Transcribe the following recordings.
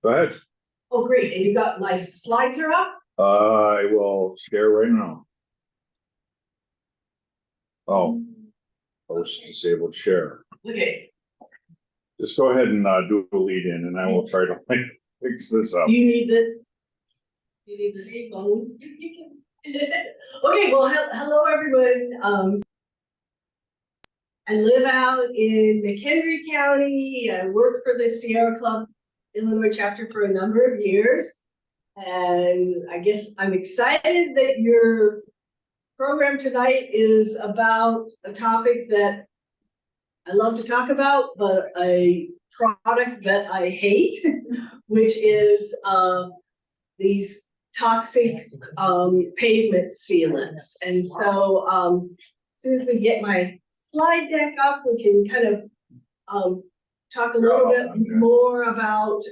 Go ahead. Oh, great. And you got my slides are up? I will share right now. Oh, host disabled share. Okay. Just go ahead and do a lead in and I will try to fix this up. Do you need this? Do you need this phone? You can. Okay, well, hello everyone. I live out in McHenry County. I worked for the Sierra Club Illinois chapter for a number of years. And I guess I'm excited that your program tonight is about a topic that I love to talk about, but a product that I hate, which is these toxic pavement sealants. And so as soon as we get my slide deck up, we can kind of talk a little bit more about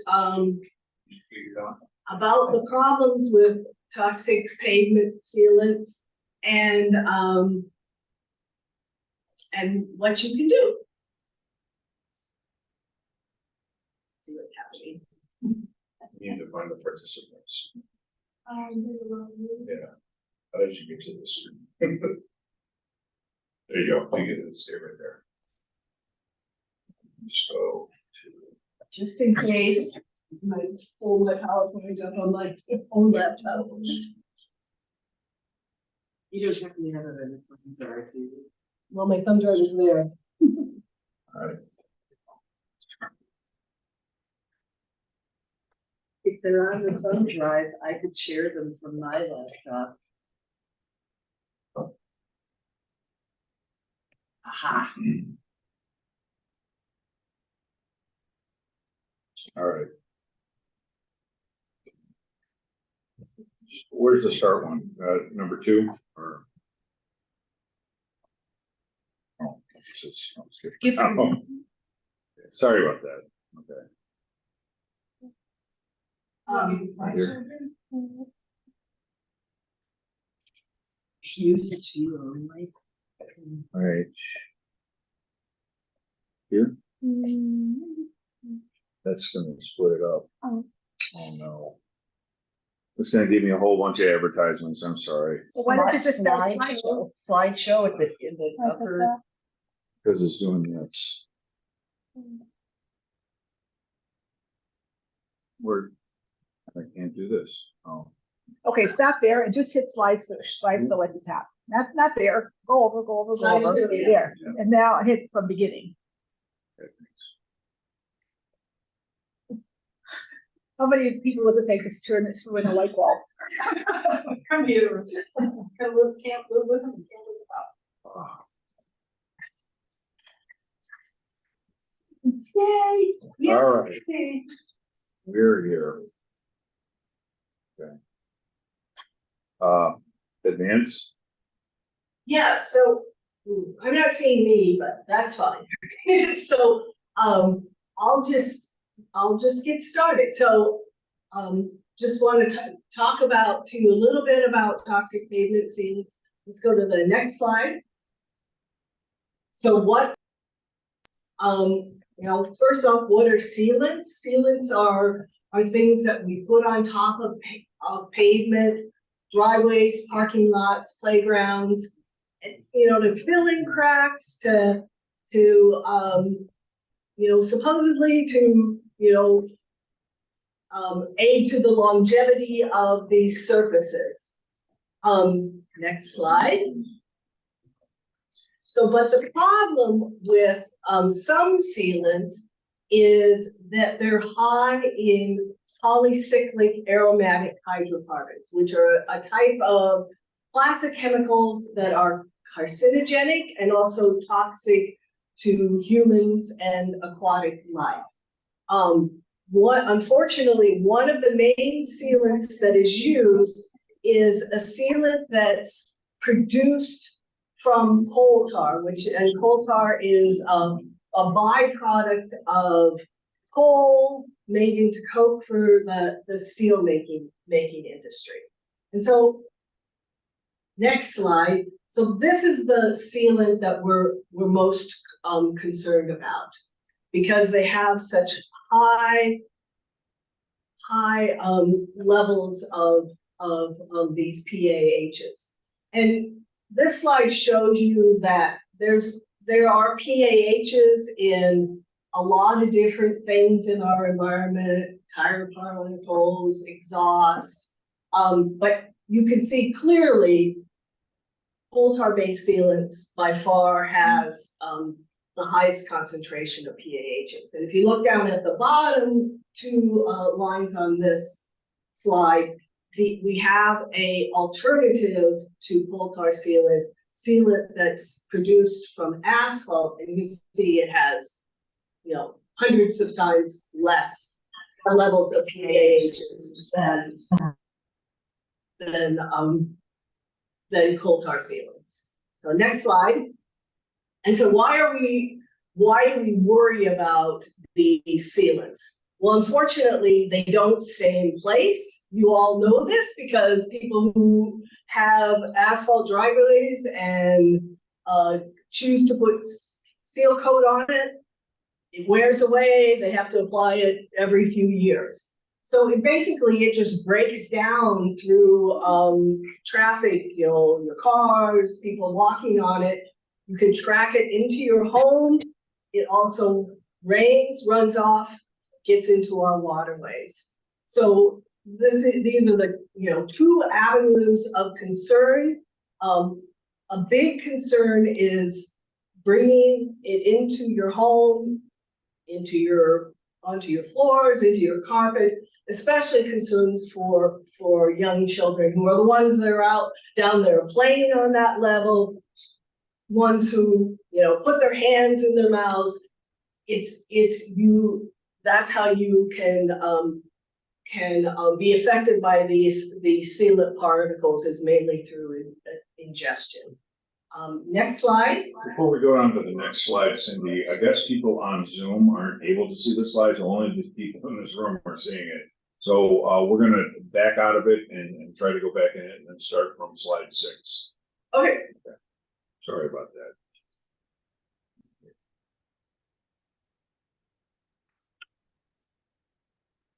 the problems with toxic pavement sealants and what you can do. See what's happening. You need to find the participants. Yeah. How did you get to this screen? There you go. You get it. Stay right there. Just go to. Just in case my pull my PowerPoint up on my own laptop. You don't have to have it in the thumb drive, do you? Well, my thumb drive is there. All right. If they're on the thumb drive, I could share them from my laptop. Aha. All right. Where's the start one? Number 2 or? Oh, Skip. oh. Sorry about that. Okay. Here. Use it to you only. All right. Here. That's gonna split it up. Oh no. It's gonna give me a whole bunch of advertisements. I'm sorry. So why don't you just start slideshow? Slideshow at the in the upper. Because it's doing this. Where I can't do this. Oh. Okay, stop there and just hit slideshow at the top. Not there. Go over. Slideshow, yeah. There. Yeah. And now hit from beginning. Okay, thanks. How many people does it take to turn this through in a light bulb? Computers. Can't live with them. Can't live without. Oh. Stay. Yeah. All right. We're here. Okay. Advance. Yeah, so I'm not saying me, but that's fine. So I'll just get started. So just want to talk to you a little bit about toxic pavement sealants. Let's go to the next slide. So what first off, what are sealants? Sealants are things that we put on top of pavement, driveways, parking lots, playgrounds, to fill in cracks, to supposedly to aid to the longevity of these surfaces. Next slide. So, but the problem with some sealants is that they're high in polycyclic aromatic hydrocarbons, which are a type of classic chemicals that are carcinogenic and also toxic to humans and aquatic life. Unfortunately, one of the main sealants that is used is a sealant that's produced from coal tar, and coal tar is a byproduct of coal made into coke for the steel making industry. And so, next slide. So this is the sealant that we're most concerned about, because they have such high levels of these PAHs. And this slide shows you that there are PAHs in a lot of different things in our environment, tire particles, exhaust, but you can see clearly coal tar-based sealants by far has the highest concentration of PAHs. And if you look down at the bottom two lines on this slide, we have a alternative to coal tar sealant that's produced from asphalt, and you see it has, you know, hundreds of times less levels of PAHs than coal tar sealants. So next slide. And so why do we worry about these sealants? Well, unfortunately, they don't stay in place. You all know this because people who have asphalt driveways and choose to put seal coat on it, it wears away. They have to apply it every few years. So it just breaks down through traffic, you know, your cars, people walking on it. You can track it into your home. It also rains, runs off, gets into our waterways. So these are the, you know, two avenues of concern. A big concern is bringing it into your home, onto your floors, into your carpet, especially concerns for young children who are the ones that are out down there playing on that level, ones who, you know, put their hands in their mouths. That's how you can be affected by these sealant particles, is mainly through ingestion. Next slide. Before we go on to the next slide, Cindy, I guess people on Zoom aren't able to see the slides, only the people in this room are seeing it. So we're gonna back out of it and try to go back in it and then start from slide 6. Okay. Sorry about that.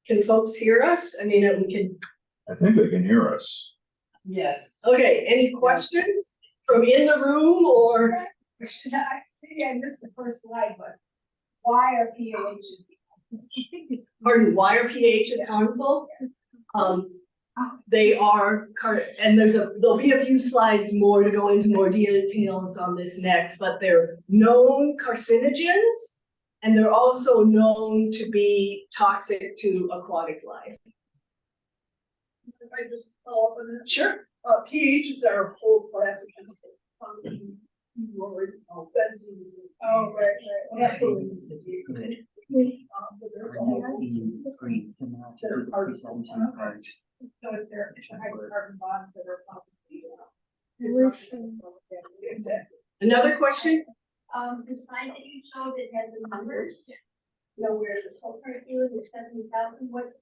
Can folks hear us? I mean, we can. I think they can hear us. Yes. Okay, any questions from in the room or? Maybe I missed the first slide, but why are PAHs? Pardon, why are PAHs harmful? They are, and there'll be a few slides more to go into more details on this next, but they're known carcinogens, and they're also known to be toxic to aquatic life. If I just follow up on that. Sure. PAHs are a whole class of chemicals. Benzene. Oh, right. Well, that's what it is. But there's also Screen similar to that the are presenting card. So if they're hydrocarbon bonds that are possibly exactly. Another question? The slide that you showed that had the numbers, You know, where the whole per ceiling is 70,000, what's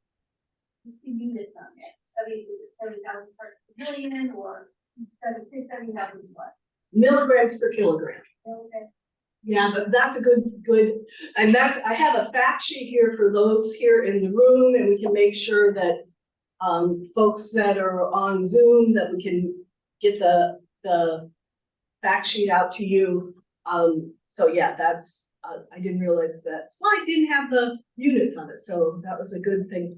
the units on that? 70,000 parts per million or 70,000 what? Milligrams per kilogram. Okay. Yeah, but that's a good, and I have a fact sheet here for those here in the room, and we can make sure that folks that are on Zoom, that we can get the fact sheet out to you. So yeah, that's, I didn't realize that slide didn't have the units on it, so that was a good thing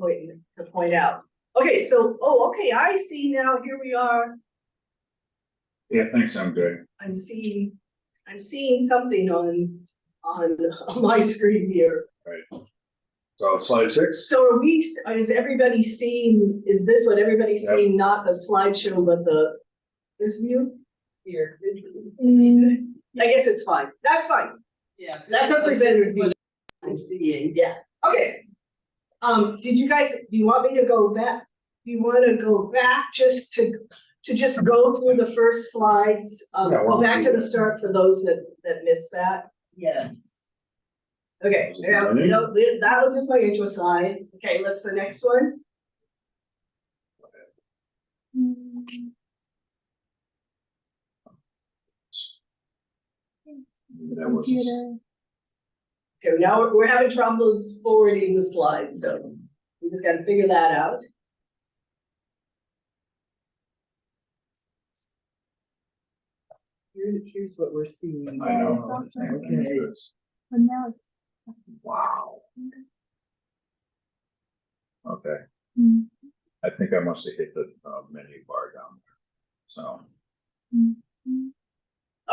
to point out. Okay, so, okay, I see now, here we are. Yeah, thanks, I'm good. I'm seeing something on my screen here. Right. So slide 6. So is everybody seeing, is this what everybody's Yep. seeing, not the slideshow, but there's view? Here. I guess it's fine. That's fine. Yeah. That's what presenters do. I'm seeing. Yeah, okay. Do you want me to go back? Do you want to go back just to go through the first slides? Yeah, Go back to the start for those that missed that. Yes. Okay, yeah, that was just my intro slide. Okay, let's the next one. That was Okay, now we're having troubles forwarding the slides, so. We just gotta figure that out. Here's what we're seeing. I know. Okay. But now it's. Wow. Okay, Mm, I think I must have hit the menu bar down there. So, mm, mm.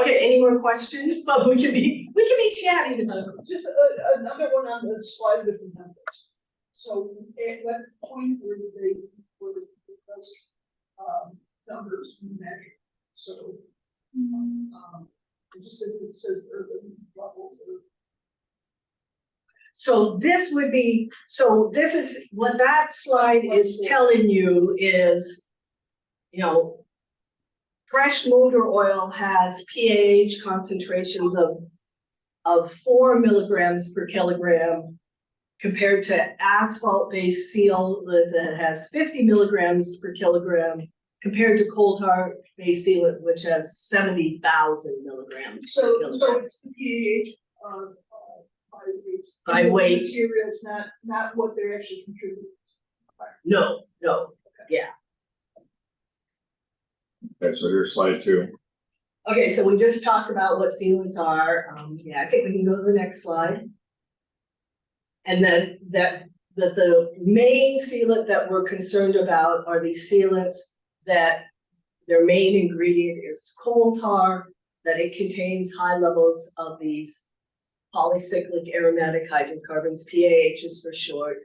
Okay, any more questions? Well, we can be chatting about it. Just another one on the slide with the numbers. So at what point were those numbers measured? So it just says urban levels of. So this would be, so this is what that slide is telling you is, you know, fresh motor oil has PAH concentrations of 4 milligrams per kilogram compared to asphalt-based seal that has 50 milligrams per kilogram compared to coal tar-based sealant, which has 70,000 milligrams per So kilogram. it's the pH By and the weight. materials, not what they're actually contributing. No, yeah. okay, so here's slide 2. Okay, so we just talked about what sealants are. Yeah, I think we can go to the next slide. And then that the main sealant that we're concerned about are these sealants that their main ingredient is coal tar, that it contains high levels of these polycyclic aromatic hydrocarbons, PAHs for short,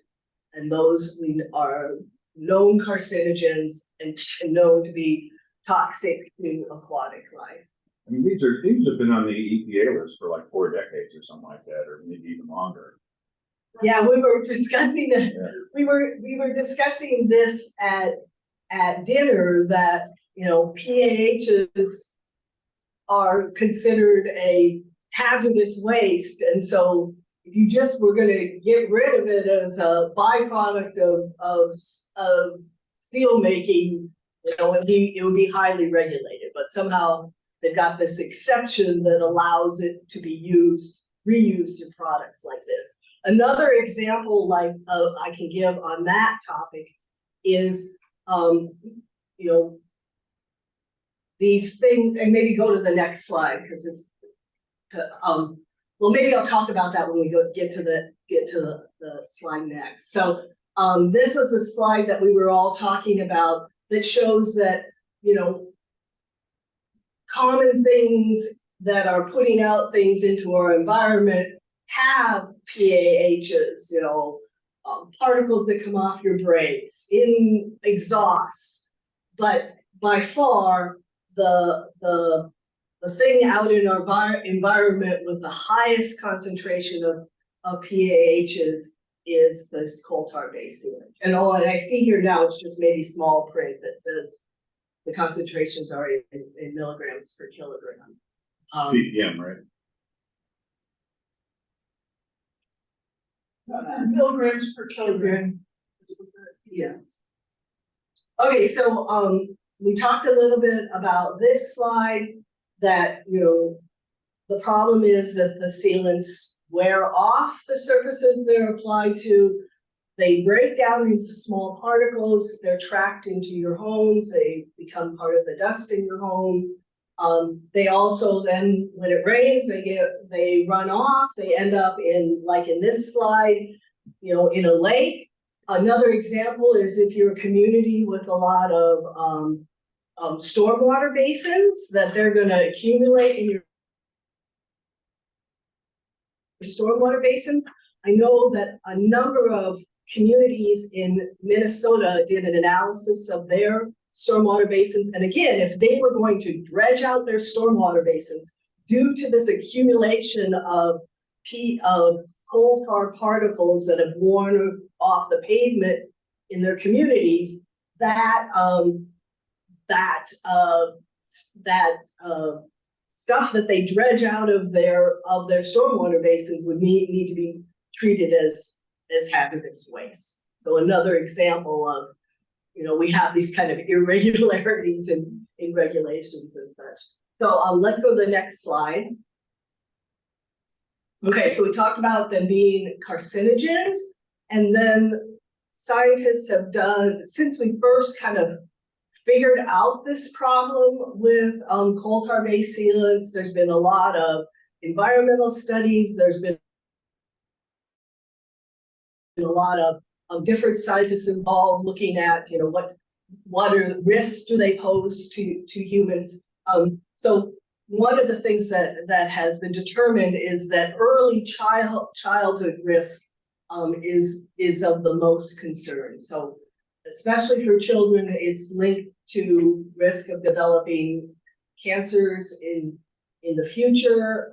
and those are known carcinogens and known to be toxic to aquatic life. I mean, these have been on the EPA list for like 4 decades or something like that, or maybe even longer. Yeah, we were discussing it. Yeah. We were discussing this at dinner that, you know, PAHs are considered a hazardous waste, and so if you just were going to get rid of it as a byproduct of steel making, you know, it would be highly regulated. But somehow they've got this exception that allows it to be reused in products like this. Another example like I can give on that topic is, you know, these things, and maybe go to the next slide because it's, well, maybe I'll talk about that when we get to the slide next. So this was a slide that we were all talking about that shows that, you know, common things that are putting out things into our environment have PAHs, you know, particles that come off your brakes, in exhausts, but by far the thing out in our environment with the highest concentration of PAHs is this coal tar based sealant. And all I see here now, it's just maybe small print that says the concentrations are in milligrams per kilogram. ppm, right? Milligrams per kilogram. Yeah. Okay, so we talked a little bit about this slide that, you know, the problem is that the sealants wear off the surfaces they're applied to. They break down into small particles, they're tracked into your homes, they become part of the dust in your home. They also then, when it rains, they run off, they end up in, like in this slide, you know, in a lake. Another example is if you're a community with a lot of stormwater basins that they're going to accumulate in your stormwater basins. I know that a number of communities in Minnesota did an analysis of their stormwater basins. And again, if they were going to dredge out their stormwater basins due to this accumulation of coal tar particles that have worn off the pavement in their communities, that stuff that they dredge out of their stormwater basins would need to be treated as hazardous waste. So another example of, you know, we have these kind of irregularities in regulations and such. So let's go to the next slide. Okay, so we talked about them being carcinogens, and then scientists have done, since we first kind of figured out this problem with coal tar-based sealants, there's been a lot of environmental studies, there's been a lot of different scientists involved looking at, you know, what are the risks do they pose to humans. So one of the things that has been determined is that early childhood risk is of the most concern. So especially for children, it's linked to risk of developing cancers in the future.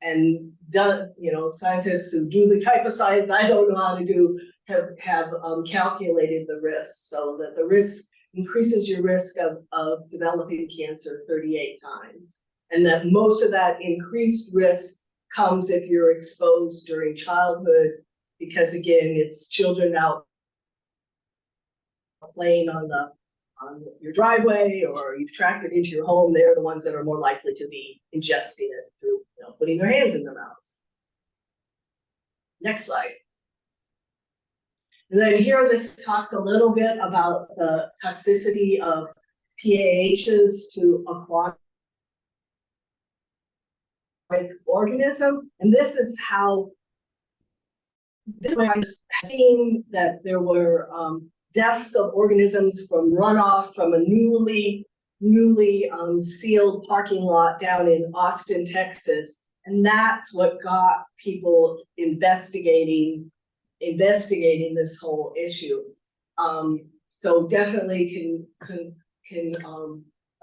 And done, you know, scientists who do the type of science I don't know how to do have calculated the risk, so that the risk increases your risk of developing cancer 38 times. And that most of that increased risk comes if you're exposed during childhood, because again, it's children out playing on your driveway, or you've tracked it into your home. They're the ones that are more likely to be ingesting it through, you know, putting their hands in their mouths. Next slide. And then here this talks a little bit about the toxicity of PAHs to aquatic organisms. And this is how, this way I've seen that there were deaths of organisms from runoff from a newly sealed parking lot down in Austin, Texas. And that's what got people investigating this whole issue. So definitely can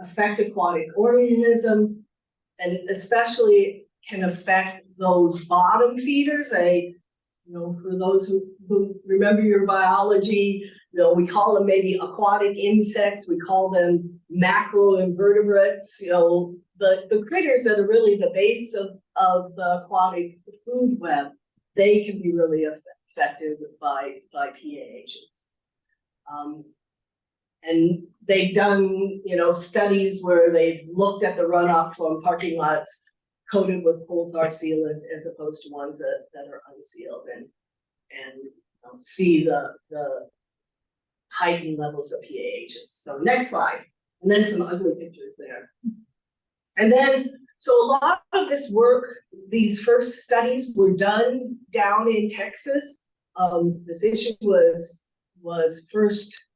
affect aquatic organisms, and especially can affect those bottom feeders. You know, for those who remember your biology, you know, we call them maybe aquatic insects, we call them macroinvertebrates, you know, the critters that are really the base of the aquatic food web. They can be really affected by PAHs. And they've done, you know, studies where they've looked at the runoff from parking lots coated with coal tar sealant as opposed to ones that are unsealed, and you know, see the heightened levels of PAHs. So next slide, and then some ugly pictures there. And then, so a lot of this work, these first studies were done down in Texas. This issue was first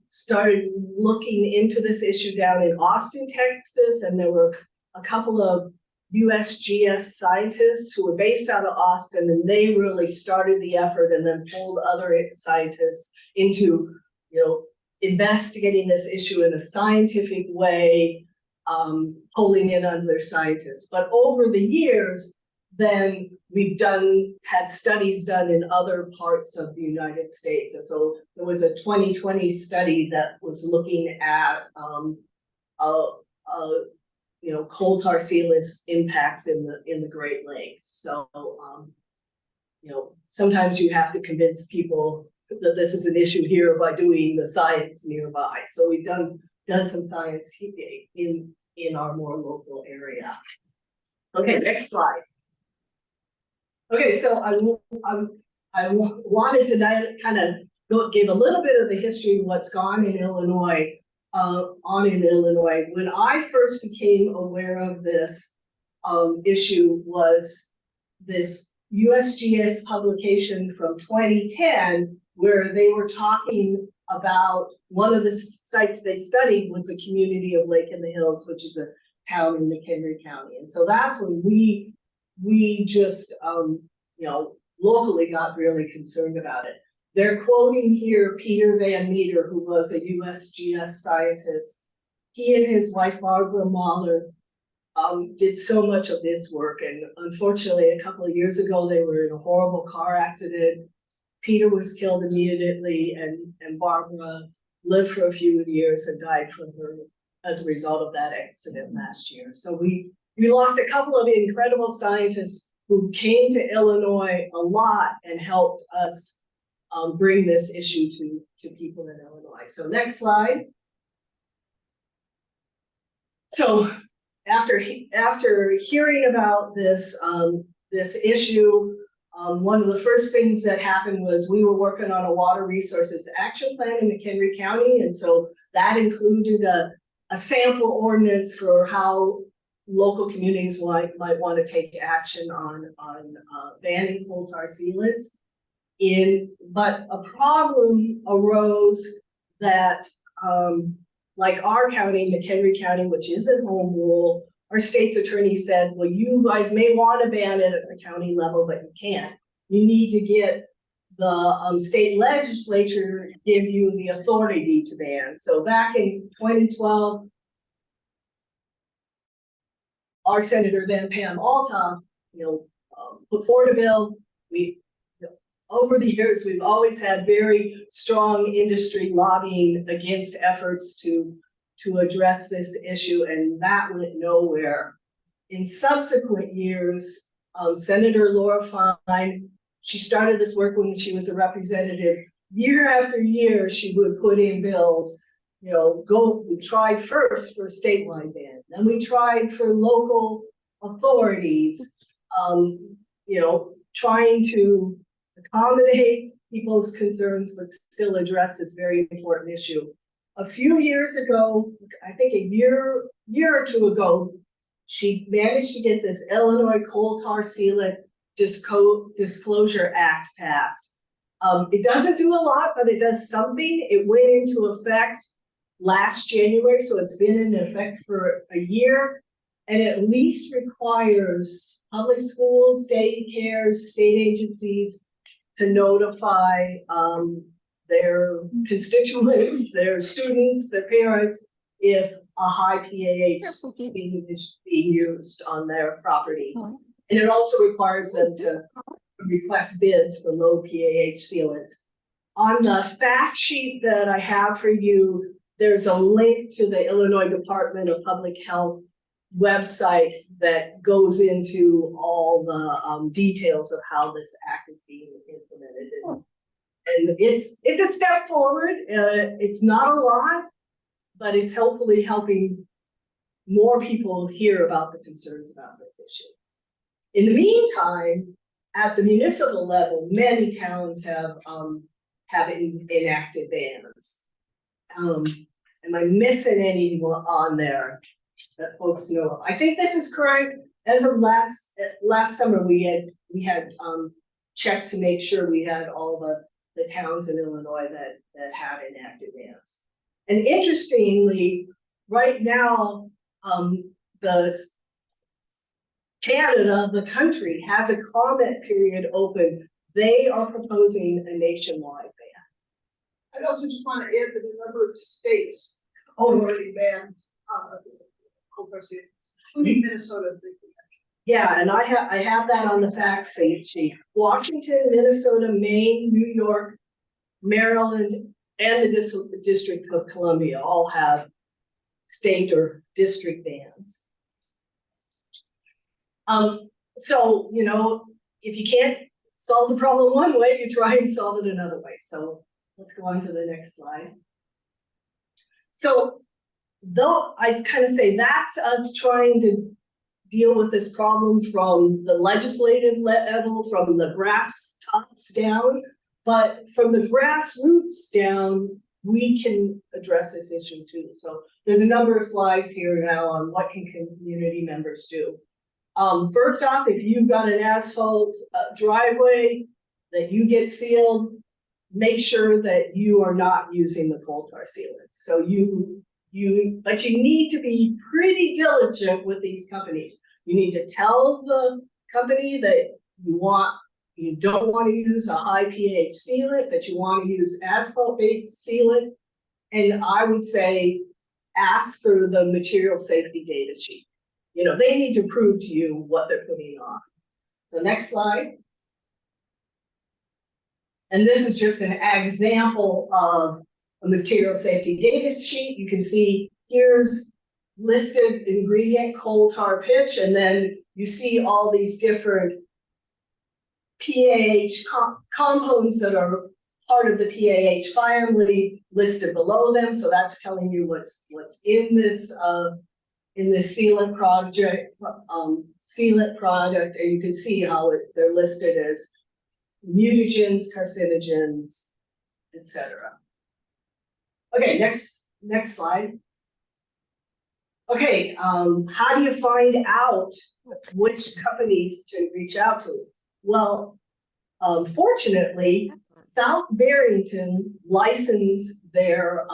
started looking into this issue down in Austin, Texas, and there were a couple of USGS scientists who were based out of Austin, and they really started the effort and then pulled other scientists into, you know, investigating this issue in a scientific way, pulling in other scientists. But over the years, then we've had studies done in other parts of the United States. And so there was a 2020 study that was looking at you know, coal tar sealants impacts in the Great Lakes. So you know, sometimes you have to convince people that this is an issue here by doing the science nearby. So we've done some science in our more local area. Okay, next slide. Okay, so I wanted to kind of give a little bit of the history of what's gone in Illinois, in Illinois. When I first became aware of this issue was this USGS publication from 2010, where they were talking about one of the sites they studied was the community of Lake in the Hills, which is a town in McHenry County. And so that's when we just, you know, locally got really concerned about it. They're quoting here Peter Van Meter, who was a USGS scientist. He and his wife, Barbara Mahler, did so much of this work. And unfortunately, a couple of years ago, they were in a horrible car accident. Peter was killed immediately, and Barbara lived for a few years and died from her as a result of that accident last year. So we lost a couple of incredible scientists who came to Illinois a lot and helped us bring this issue to people in Illinois. So next slide. So after hearing about this this issue, One of the first things that happened was we were working on a water resources action plan in McHenry County. And so that included a sample ordinance for how local communities might want to take action on banning coal tar sealants. But a problem arose that, like our county, McHenry County, which isn't home rule, our state's attorney said, well, you guys may want to ban it at the county level, but you can't. You need to get the state legislature to give you the authority to ban. So back in 2012, our senator then Pam Altoff, put forward a bill. Over the years, we've always had very strong industry lobbying against efforts to address this issue, and that went nowhere. In subsequent years, Senator Laura Fine, she started this work when she was a representative. Year after year, she would put in bills. We tried first for a statewide ban, then we tried for local authorities, trying to accommodate people's concerns, but still address this very important issue. A few years ago, I think a year or two ago, she managed to get this Illinois Coal Tar Sealant Disclosure Act passed. It doesn't do a lot, but it does something. It went into effect last January, so it's been in effect for a year, and it at least requires public schools, daycares, state agencies to notify their constituents, their students, their parents, if a high PAH is being used on their property. And it also requires them to request bids for low PAH sealants. On the fact sheet that I have for you, there's a link to the Illinois Department of Public Health website that goes into all the details of how this act is being implemented. And it's a step forward. It's not a lot, but it's hopefully helping more people hear about the concerns about this issue. In the meantime, at the municipal level, many towns have enacted bans. Am I missing anyone on there that folks know? I think this is correct. As of last summer, we had checked to make sure we had all the towns in Illinois that had enacted bans. And interestingly, right now, Canada, the country, has a comment period open. They are proposing a nationwide ban. I'd also just want to add that a number of states already banned coal tar sealants, including Minnesota. Yeah, and I have that on the fact sheet. Washington, Minnesota, Maine, New York, Maryland, and the District of Columbia all have state or district bans. So, if you can't solve the problem one way, you try and solve it another way. So let's go on to the next slide. So though I kind of say that's us trying to deal with this problem from the legislative level, from the grass tops down, but from the grassroots down, we can address this issue too. So there's a number of slides here now on what can community members do. First off, if you've got an asphalt driveway that you get sealed, make sure that you are not using the coal tar sealant. So but you need to be pretty diligent with these companies. You need to tell the company that you don't want to use a high pH sealant, that you want to use asphalt-based sealant. And I would say, ask for the material safety data sheet. They need to prove to you what they're putting on. So next slide. And this is just an example of a material safety data sheet. You can see here's listed ingredient coal tar pitch, and then you see all these different PAH compounds that are part of the PAH family listed below them. So that's telling you what's in this sealant product, and you can see how they're listed as mutagens, carcinogens, etc. Okay, next slide. Okay, how do you find out which companies to reach out to? Well, fortunately, South Barrington licensed their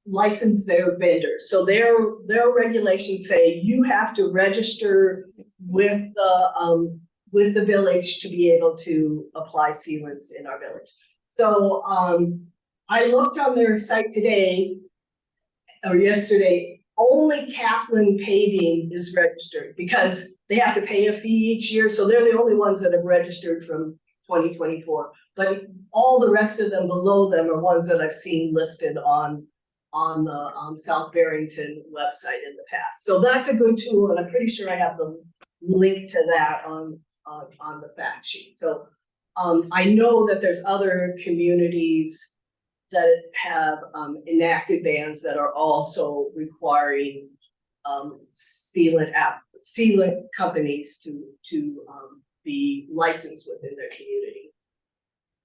vendors. So their regulations say you have to register with the village to be able to apply sealants in our village. So I looked on their site today or yesterday. Only Kaplan Paving is registered because they have to pay a fee each year. So they're the only ones that have registered from 2024. But all the rest of them below them are ones that I've seen listed on the South Barrington website in the past. So that's a good tool, and I'm pretty sure I have the link to that on the fact sheet. So I know that there's other communities that have enacted bans that are also requiring sealant companies to be licensed within their community.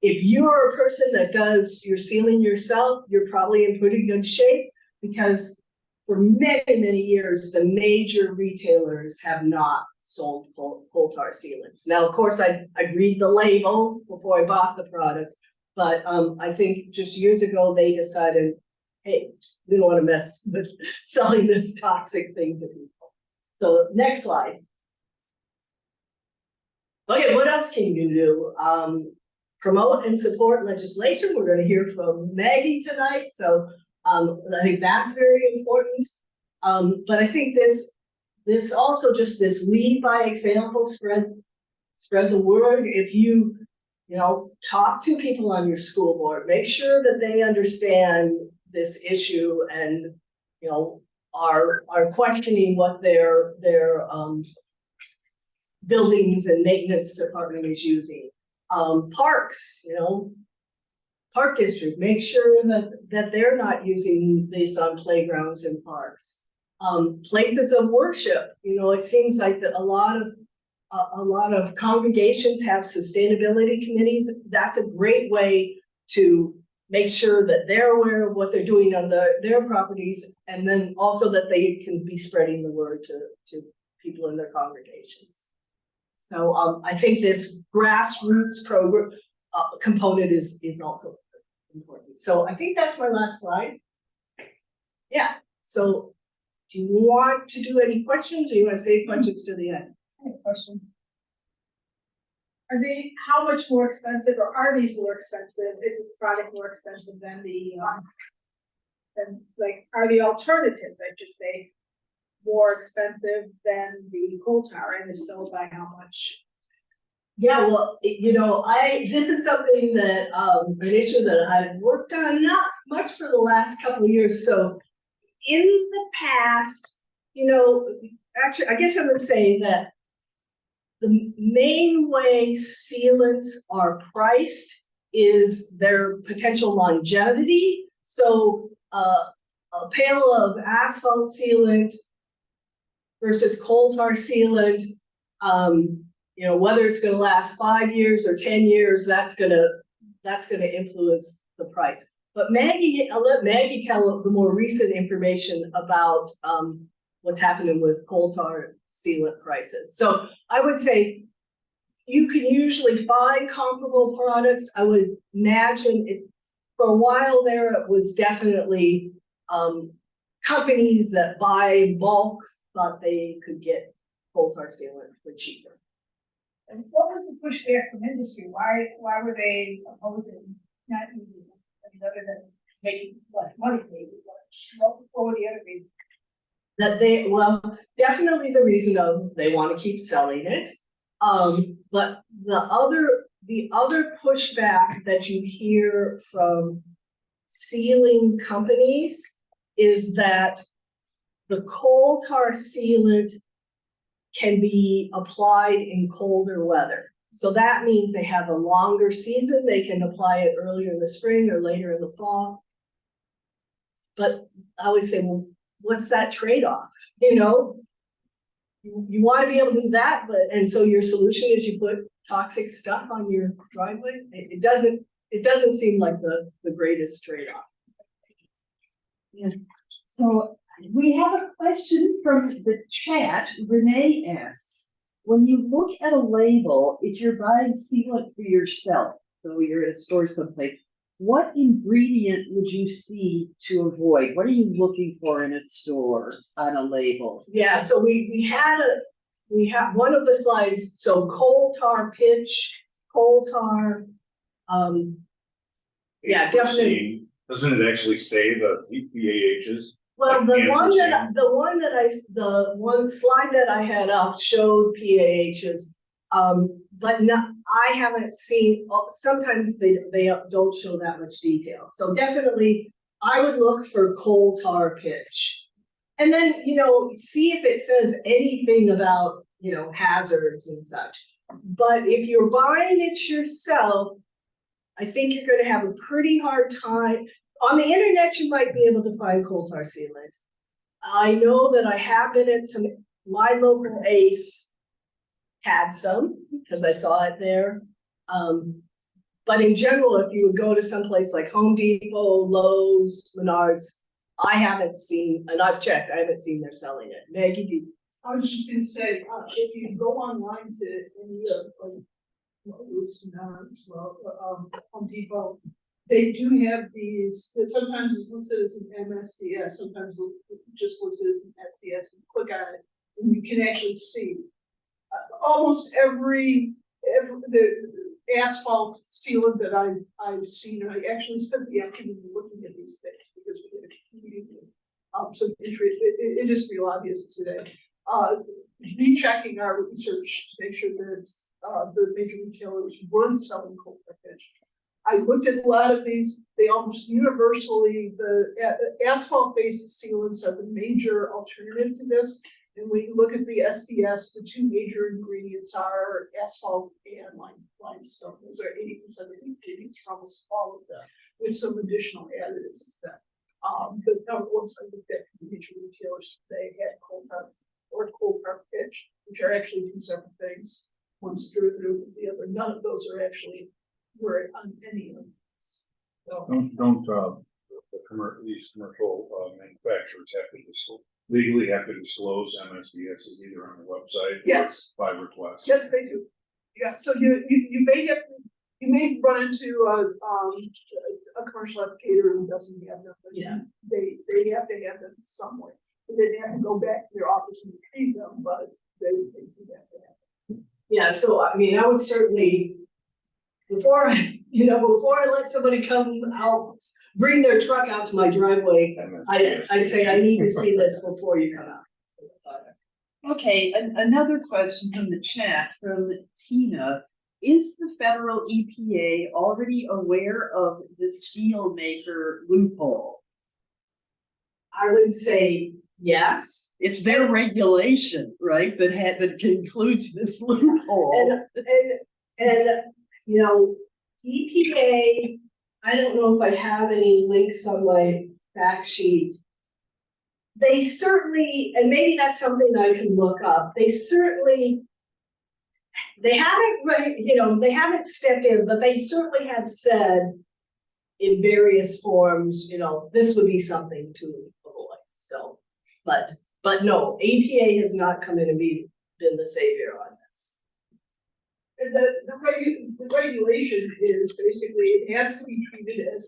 If you're a person that does your sealing yourself, you're probably in pretty good shape because for many, many years, the major retailers have not sold coal tar sealants. Now, of course, I'd read the label before I bought the product, but I think just years ago, they decided, hey, we don't want to mess with selling this toxic thing to people. So next slide. Okay, what else can you do? Promote and support legislation. We're going to hear from Maggie tonight. So I think that's very important. But I think this also just this lead by example, spread the word. If you talk to people on your school board, make sure that they understand this issue and are questioning what their buildings and maintenance department is using. Parks, park district, make sure that they're not using this on playgrounds and parks. Places of worship, it seems like that a lot of congregations have sustainability committees. That's a great way to make sure that they're aware of what they're doing on their properties, and then also that they can be spreading the word to people in their congregations. So I think this grassroots program component is also important. So I think that's my last slide. Yeah. So do you want to do any questions, or you want to save questions to the end? I have a question. Are they, how much more expensive, or are these more expensive? Is this product more expensive than are the alternatives, I should say, more expensive than the coal tar, and if so, by how much? Yeah, well, this is something that an issue that I've worked on not much for the last couple of years. So in the past, actually, I guess I would say that the main way sealants are priced is their potential longevity. So a pail of asphalt sealant versus coal tar sealant, whether it's going to last 5 years or 10 years, that's going to influence the price. But I'll let Maggie tell the more recent information about what's happening with coal tar sealant prices. So I would say you can usually find comparable products. I would imagine for a while there, it was definitely companies that buy in bulk thought they could get coal tar sealant for cheaper. And what was the pushback from industry? Why were they opposing not using it? I mean, other than making money, maybe. What were the other reasons? Definitely the reason of they want to keep selling it. But the other pushback that you hear from sealing companies is that the coal tar sealant can be applied in colder weather. So that means they have a longer season. They can apply it earlier in the spring or later in the fall. But I always say, well, what's that trade-off? You're you want to be able to do that, but, and so your solution is you put toxic stuff on your driveway? It doesn't seem like the greatest trade-off. So we have a question from the chat. Renee asks, when you look at a label, if you're buying sealant for yourself, so you're at a store someplace, what ingredient would you see to avoid? What are you looking for in a store on a label? Yeah, so we have one of the slides, so coal tar pitch, coal tar, yeah, definitely. Doesn't it actually say the PAHs? Well, Like the one anthracene? the one slide that I had up showed PAHs, but not, I haven't seen, sometimes they don't show that much detail. So definitely, I would look for coal tar pitch. And then, you know, see if it says anything about, you know, hazards and such. But if you're buying it yourself, I think you're going to have a pretty hard time. On the internet, you might be able to find coal tar sealant. I know that I have been at my local ACE had some, because I saw it there. But in general, if you would go to someplace like Home Depot, Lowe's, Menards, I haven't seen, and I've checked, I haven't seen they're selling it. Maggie, do you? I was just gonna say, if you go online to any of, like, Lowe's, Menards, Home Depot, they do have these, that sometimes it's listed as an MSDS, sometimes it's just listed as an SDS. You click on it, and you can actually see almost every the asphalt sealant that I've seen, and I actually spent the afternoon looking at these things because we did a meeting. So it is real obvious today. Rechecking our research to make sure that the major retailers weren't selling coal tar pitch. I looked at a lot of these, they almost universally, the asphalt-based sealants are the major alternative to this. And when you look at the SDS, the two major ingredients are asphalt and limestone. Those are 80% of the ingredients for almost all of them, with some additional additives to them. But once I looked at the major retailers, they had coal tar or coal tar pitch, which are actually two separate things. One's a derivative of the other. None of those are actually were on any of them. So, These commercial manufacturers have to legally have to disclose MSDSs either on their website. yes, By request. yes, they do. Yeah, so you may have to, you may run into a commercial applicator who doesn't have them. But Yeah. They have to have them somewhere. They have to go back to their office and retrieve them, but they do have to have them. Yeah, so I mean, I would certainly, before I let somebody come out, bring their truck out to my driveway, I'd say I need to see this before you come out. Okay, another question from the chat from Tina. Is the federal EPA already aware of the steel maker loophole? I would say yes. It's their regulation, right, that includes this loophole. And you know, EPA, I don't know if I have any links on my fact sheet. They certainly, and maybe that's something I can look up. They haven't, they haven't stepped in, but they certainly have said in various forms, this would be something to avoid. So, but no, EPA has not come in and been the savior on this. And the regulation is basically, it has to be treated as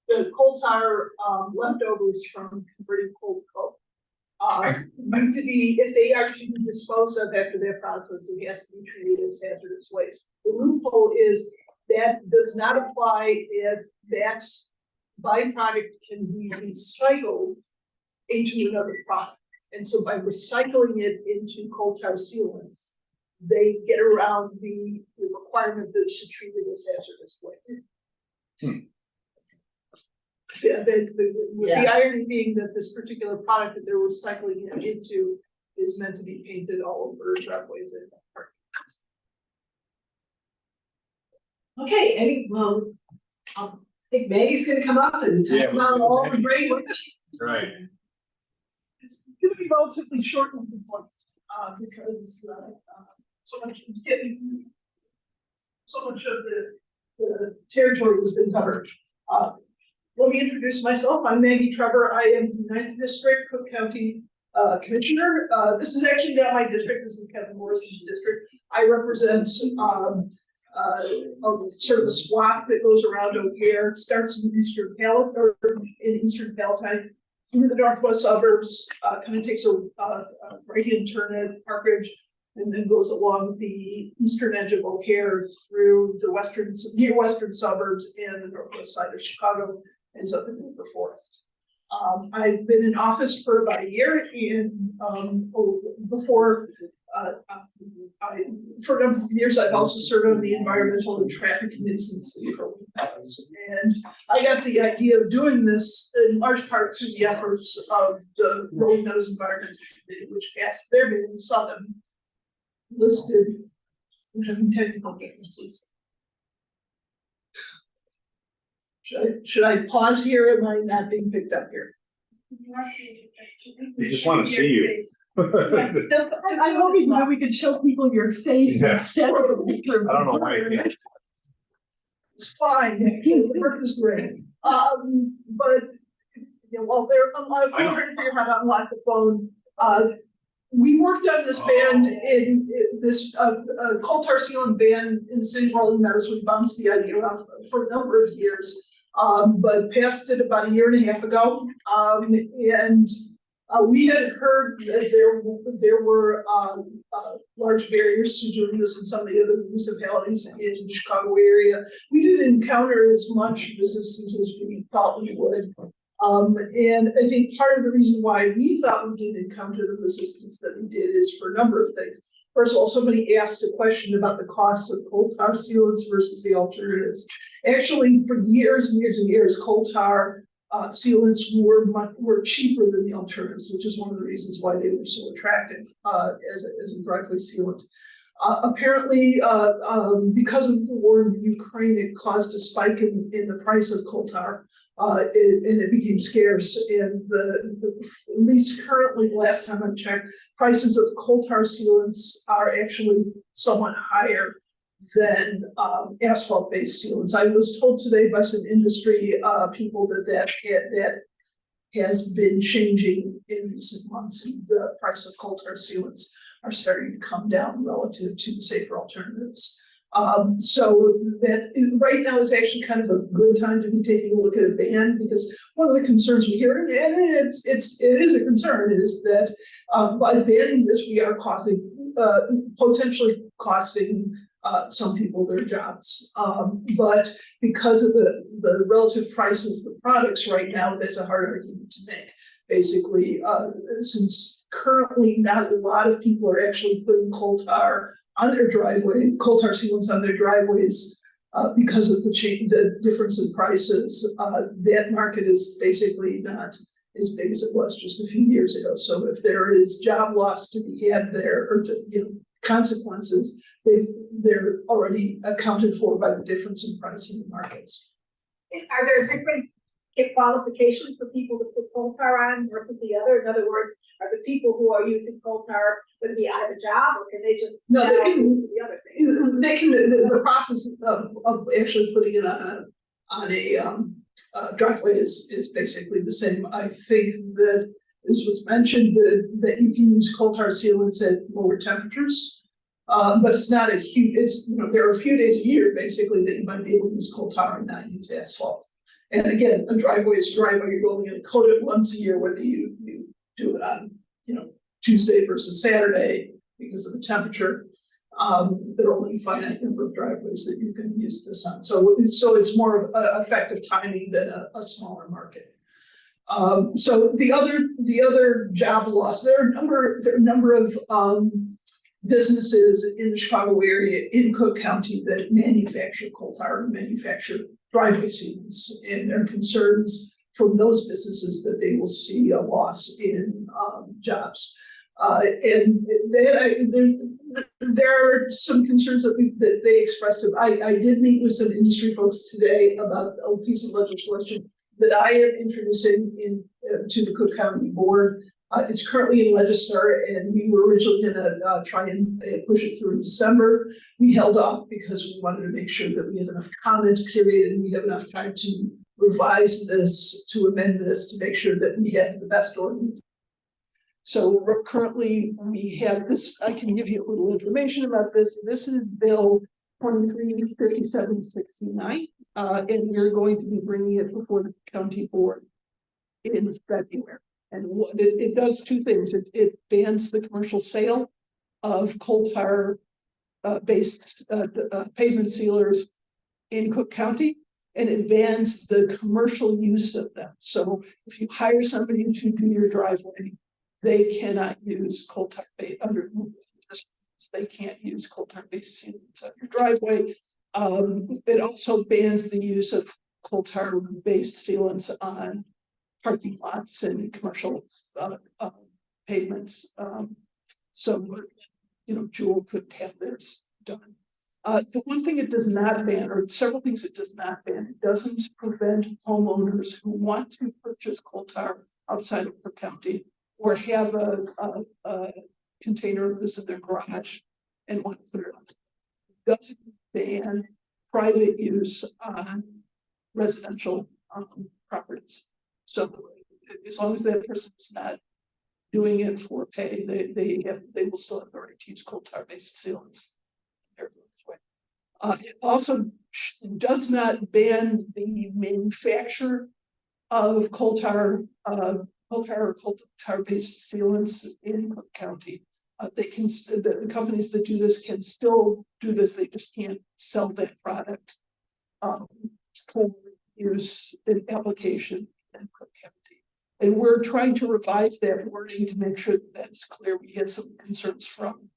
the coal tar leftovers from converting coal to coke. Need to be, if they are to be disposed of after their process, it has to be treated as hazardous waste. The loophole is that does not apply if that byproduct can be recycled into another product. And so by recycling it into coal tar sealants, they get around the requirement to treat it as hazardous waste. Yeah, the irony being that this particular product that they're recycling it into is meant to be painted all over driveways and parking. Okay, I think Maggie's gonna come up and talk about all the great work. Right. It's going to be relatively short and complex. because so much is getting, so much of the territory has been covered. Let me introduce myself. I'm Maggie Trevor. I am the 9th District Cook County Commissioner. This is actually not my district. This is Kevin Morrison's district. I represent sort of a swath that goes around O'Hare. It starts in Eastern Palatine, through the northwest suburbs, kind of takes a right-hand turn at Park Ridge, and then goes along the eastern edge of O'Hare through the near western suburbs and the northwest side of Chicago, ends up in Wilbur Forest. I've been in office for about a year, and before for a number of years, I've also served on the environmental and traffic committees in the city of Wilbur Forest. And I got the idea of doing this in large part through the efforts of the Rolling Meadows Environmental Committee, which passed their bill. You saw them listed having technical differences. Should I pause here? Am I not being picked up here? They just want to see you. I'm hoping that we could show people your face Yeah. instead of. I don't know why. It's fine. The work is great. But while I'm trying to figure out how to unlock the phone. We worked on this ban in this coal tar sealant ban in the city of Rolling Meadows. We bounced the idea around for a number of years, but passed it about a year and a half ago. And we had heard that there were large barriers to doing this in some of the other municipalities in the Chicago area. We didn't encounter as much resistance as we thought we would. And I think part of the reason why we thought we didn't encounter the resistance that we did is for a number of things. First of all, somebody asked a question about the cost of coal tar sealants versus the alternatives. Actually, for years and years and years, coal tar sealants were cheaper than the alternatives, which is one of the reasons why they were so attractive as a driveway sealant. Apparently, because of the war in Ukraine, it caused a spike in the price of coal tar. And it became scarce, and at least currently, the last time I checked, prices of coal tar sealants are actually somewhat higher than asphalt-based sealants. I was told today by some industry people that has been changing in recent months, and the price of coal tar sealants are starting to come down relative to the safer alternatives. So that right now is actually kind of a good time to be taking a look at a ban, because one of the concerns we hear, and it is a concern, is that by banning this, we are potentially costing some people their jobs. But because of the relative price of the products right now, that's a hard argument to make. Basically, since currently not a lot of people are actually putting coal tar on their driveway, coal tar sealants on their driveways, because of the difference in prices. That market is basically not as big as it was just a few years ago. So if there is job loss to be had there, or consequences, they're already accounted for by the difference in price in the markets. Are there different qualifications for people to put coal tar on versus the other? In other words, are the people who are using coal tar going to be out of a job, or can they just No, they can. the other thing? They can. The process of actually putting it on a driveway is basically the same. I think that this was mentioned that you can use coal tar sealants at lower temperatures. But it's not a huge, there are a few days a year basically that you might be able to use coal tar and not use asphalt. And again, a driveway is a driveway. You're only going to coat it once a year, whether you do it on Tuesday versus Saturday because of the temperature. There are only a finite number of driveways that you can use this on. So it's more of an effective timing than a smaller market. So the other job loss, there are a number of businesses in the Chicago area, in Cook County, that manufacture coal tar and manufacture driveway sealants, and there are concerns from those businesses that they will see a loss in jobs. And there are some concerns that they expressed. I did meet with some industry folks today about a piece of legislation that I am introducing to the Cook County Board It's currently in Legislature, and we were originally gonna try and push it through in December. We held off because we wanted to make sure that we have enough comment period and we have enough time to revise this, to amend this, to make sure that we have the best ordinance. So currently we have this, I can give you a little information about this. This is Bill 235769, and we're going to be bringing it before the county board in February. And what it does two things. It bans the commercial sale of coal tar based pavement sealers in Cook County, and it bans the commercial use of them. So if you hire somebody to do your driveway, they cannot use coal tar under they can't use coal tar based sealants on your driveway. It also bans the use of coal tar based sealants on parking lots and commercial pavements. So, you know, Jewel could have theirs done. The one thing it does not ban, or several things it does not ban, it doesn't prevent homeowners who want to purchase coal tar outside of Cook County or have a container of this in their garage and want to put it on. It doesn't ban private use on residential properties. So as long as that person's not doing it for pay, they will still have the right to use coal tar based sealants. It also does not ban the manufacture of coal tar or coal tar based sealants in Cook County. The companies that do this can still do this. They just can't sell that product for use in application in Cook County. And we're trying to revise that wording to make sure that that's clear. We had some concerns from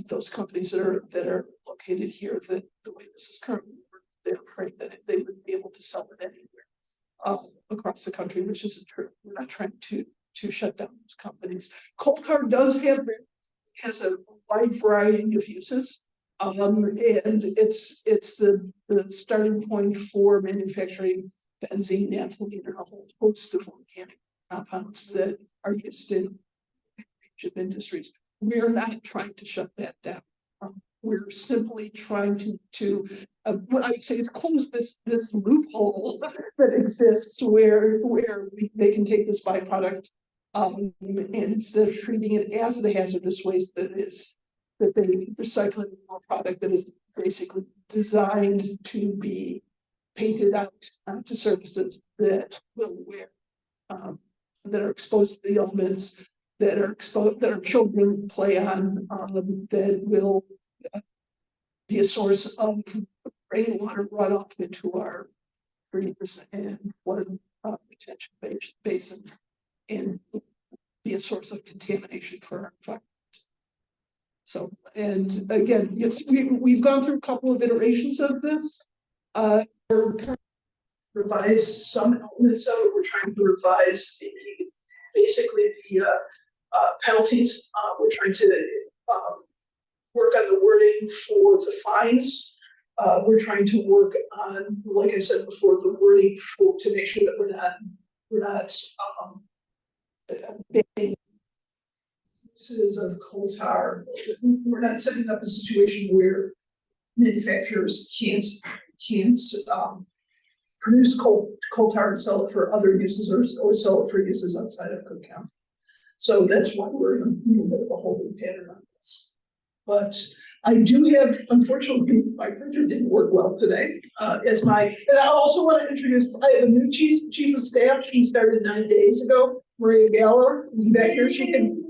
those companies that are located here that the way this is currently worked, they're afraid that they would be able to sell it anywhere across the country, which isn't true. We're not trying to shut down those companies. Coal tar has a wide variety of uses. And it's the starting point for manufacturing benzene, naphthalene, and a whole host of organic compounds that are used in industries. We're not trying to shut that down. We're simply trying to what I would say is close this loophole that exists where they can take this byproduct and instead of treating it as the hazardous waste that they recycle it into a product that is basically designed to be painted out to surfaces that will wear, that are exposed to the elements that are exposed, that our children play on, that will be a source of rainwater runoff into our streams and flood retention basins, and be a source of contamination for our environment. So, and again, we've gone through a couple of iterations of this. We're trying to revise some elements of it. We're trying to revise basically the penalties. We're trying to work on the wording for the fines. We're trying to work on, like I said before, the wording to make sure that we're not banning uses of coal tar. We're not setting up a situation where manufacturers can't produce coal tar and sell it for other uses or sell it for uses outside of Cook County. So that's why we're in a little bit of a holding pattern on this. But I do have, unfortunately, my printer didn't work well today. And I also want to introduce, I have a new chief of staff. She started 9 days ago. Maria Galler is back here. She can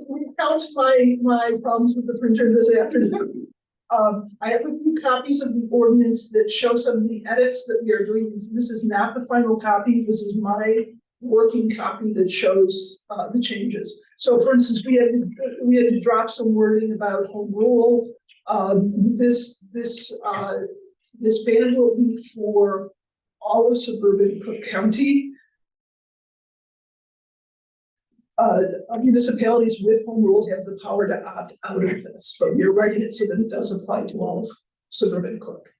recount my problems with the printer this afternoon. I have a few copies of the ordinance that show some of the edits that we are doing. This is not the final copy. This is my working copy that shows the changes. So, for instance, we had to drop some wording about home rule. This ban will be for all of suburban Cook County. Municipalities with home rule have the power to opt out of this, but we're writing it so that it does apply to all of suburban Cook.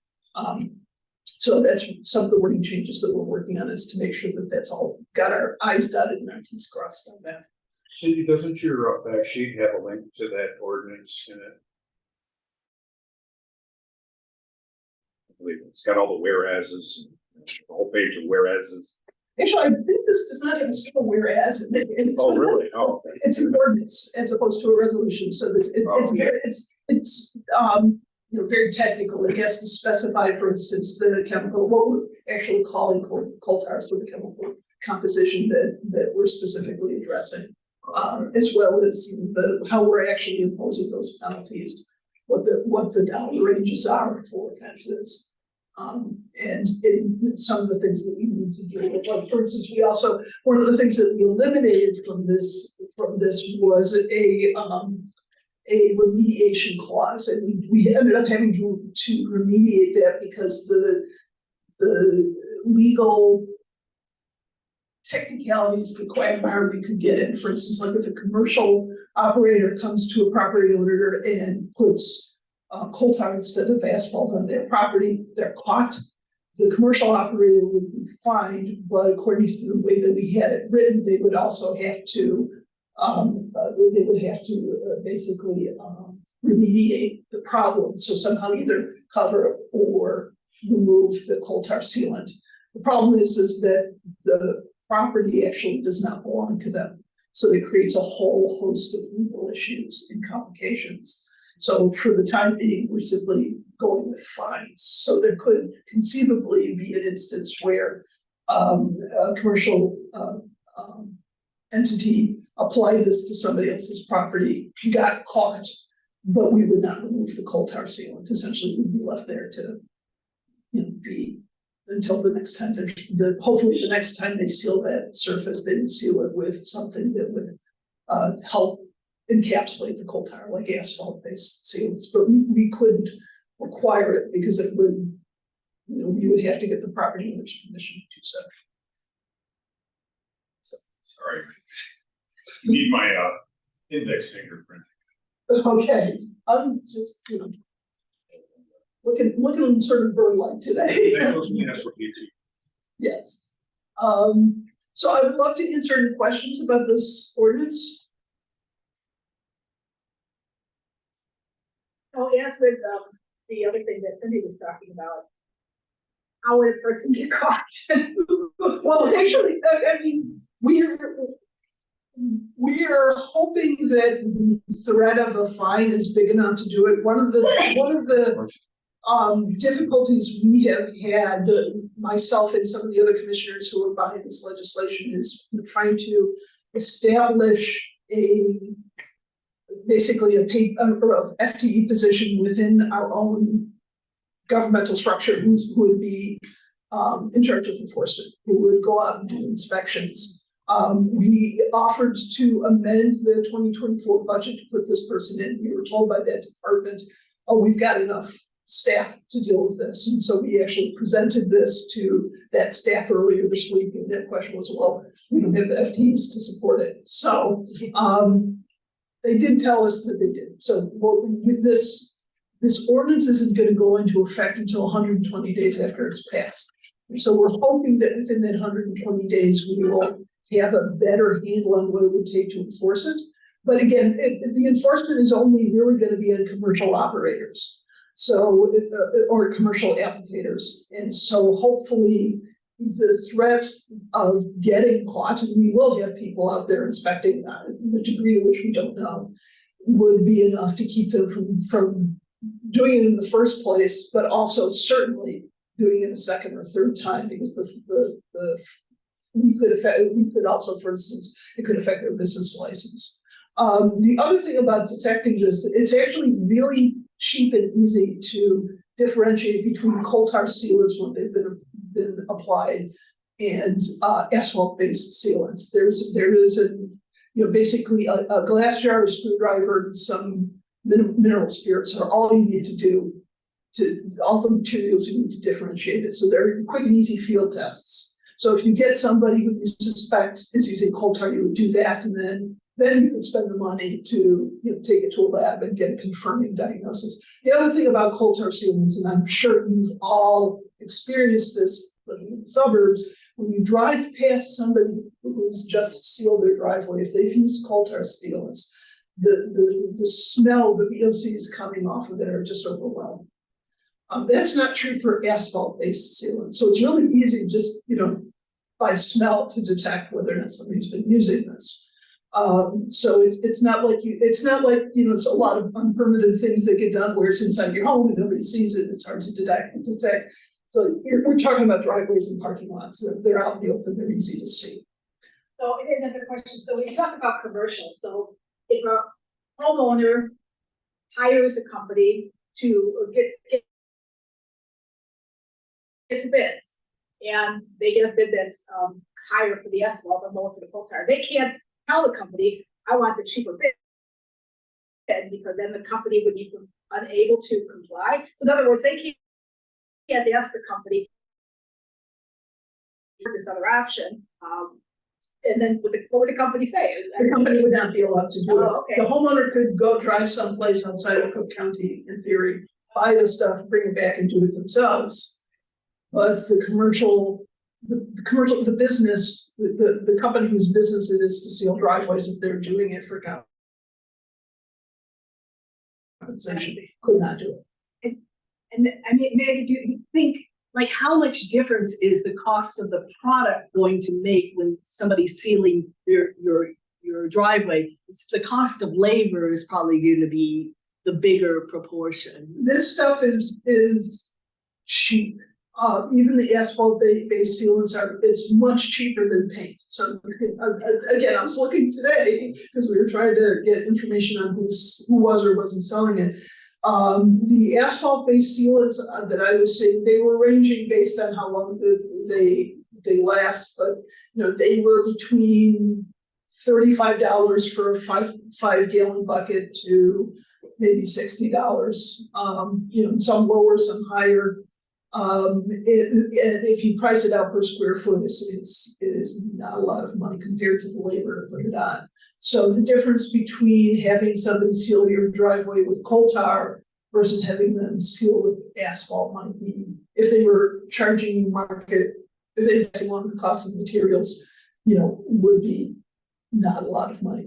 So that's some of the wording changes that we're working on, is to make sure that that's all got our I's dotted and our T's crossed on that. Cindy, doesn't your fact sheet have a link to that ordinance in it? I believe it's got all the whereases, the whole page of whereases. Actually, I think this does not have a single whereas in it. Oh, really? Oh. It's an ordinance as opposed to a resolution, so it's you know, very technical. It has to specify, for instance, the chemical, what we're actually calling coal tar, so the chemical composition that we're specifically addressing, as well as how we're actually imposing those penalties, what the down ranges are for offenses. And in some of the things that we need to deal with, like for instance, we also, one of the things that we eliminated from this was a remediation clause, and we ended up having to remediate that because the legal technicalities, the quagmire we could get in, for instance, like if a commercial operator comes to a property owner and puts coal tar instead of asphalt on their property, they're caught. The commercial operator would be fined, but according to the way that we had it written, they would also have to basically remediate the problem. So somehow either cover or remove the coal tar sealant. The problem is that the property actually does not belong to them. So it creates a whole host of legal issues and complications. So for the time being, we're simply going with fines. So there could conceivably be an instance where a commercial entity applied this to somebody else's property, got caught, but we would not remove the coal tar sealant. Essentially, we'd be left there to, be until the next time. Hopefully, the next time they seal that surface, they would seal it with something that would help encapsulate the coal tar, like asphalt-based sealants. But we couldn't require it because it would, we would have to get the property owner's permission to do so. Sorry. Need my index fingerprint. Okay, I'm just looking sort of bird-like today. That goes me, that's what you do. Yes. So I would love to answer any questions about this ordinance. Oh, yes, with the other thing that Cindy was talking about. How would a person get caught? Well, actually, I mean, we are hoping that the threat of a fine is big enough to do it. One of the difficulties we have had, myself and some of the other commissioners who are behind this legislation, is trying to establish basically a FTE position within our own governmental structure who would be in charge of enforcement, who would go out and do inspections. We offered to amend the 2024 budget to put this person in. We were told by that department, oh, we've got enough staff to deal with this. And so we actually presented this to that staff earlier this week. And their question was, well, we don't have the FTEs to support it. So they did tell us that they did. So with this ordinance isn't going to go into effect until 120 days after it's passed. And so we're hoping that within that 120 days, we will have a better handle on what it would take to enforce it. But again, the enforcement is only really going to be on commercial operators, or commercial applicators. And so hopefully the threats of getting caught, and we will have people out there inspecting that, the degree to which we don't know, would be enough to keep them from doing it in the first place, but also certainly doing it a second or third time, because we could also, for instance, it could affect their business license. The other thing about detecting this, it's actually really cheap and easy to differentiate between coal tar sealants when they've been applied and asphalt-based sealants. There is basically a glass jar, a screwdriver, and some mineral spirits are all you need to do all the materials you need to differentiate it. So they're quick and easy field tests. So if you get somebody who you suspect is using coal tar, you would do that, and then you can spend the money to take it to a lab and get a confirming diagnosis. The other thing about coal tar sealants, and I'm sure you've all experienced this living in the suburbs, when you drive past somebody who's just sealed their driveway, if they've used coal tar sealants, the smell, the VOCs coming off of it are just overwhelming. That's not true for asphalt-based sealants, so it's really easy just, by smell to detect whether or not somebody's been using this. So it's not like it's a lot of unpermitted things that get done where it's inside your home and nobody sees it, it's hard to detect. So we're talking about driveways and parking lots, they're out in the open, they're easy to see. So another question, so when you talk about commercial, so if a homeowner hires a company to get the bids, and they get a bid that's higher for the asphalt and lower for the coal tar, they can't tell the company, I want the cheaper bid, because then the company would be unable to comply. So in other words, they can't ask the company for this other option. And then what would the company say? The company would not be allowed to do it. Oh, okay. The homeowner could go drive someplace outside of Cook County, in theory, buy the stuff, bring it back and do it themselves. But the business, the company whose business it is to seal driveways, if they're doing it for compensation, could not do it. And I mean, Maggie, do you think, like, how much difference is the cost of the product going to make when somebody's sealing your driveway? It's the cost of labor is probably going to be the bigger proportion. This stuff is cheap. Even the asphalt-based sealants it's much cheaper than paint. So again, I was looking today because we were trying to get information on who was or wasn't selling it. The asphalt-based sealants that I was seeing, they were ranging based on how long they last, but they were between $35 for a five gallon bucket to maybe $60. Some lower, some higher. If you price it out per square foot, it is not a lot of money compared to the labor to put it on. So the difference between having somebody seal your driveway with coal tar versus having them seal with asphalt might be, if they were charging you market, if they want the cost of materials, would be not a lot of money.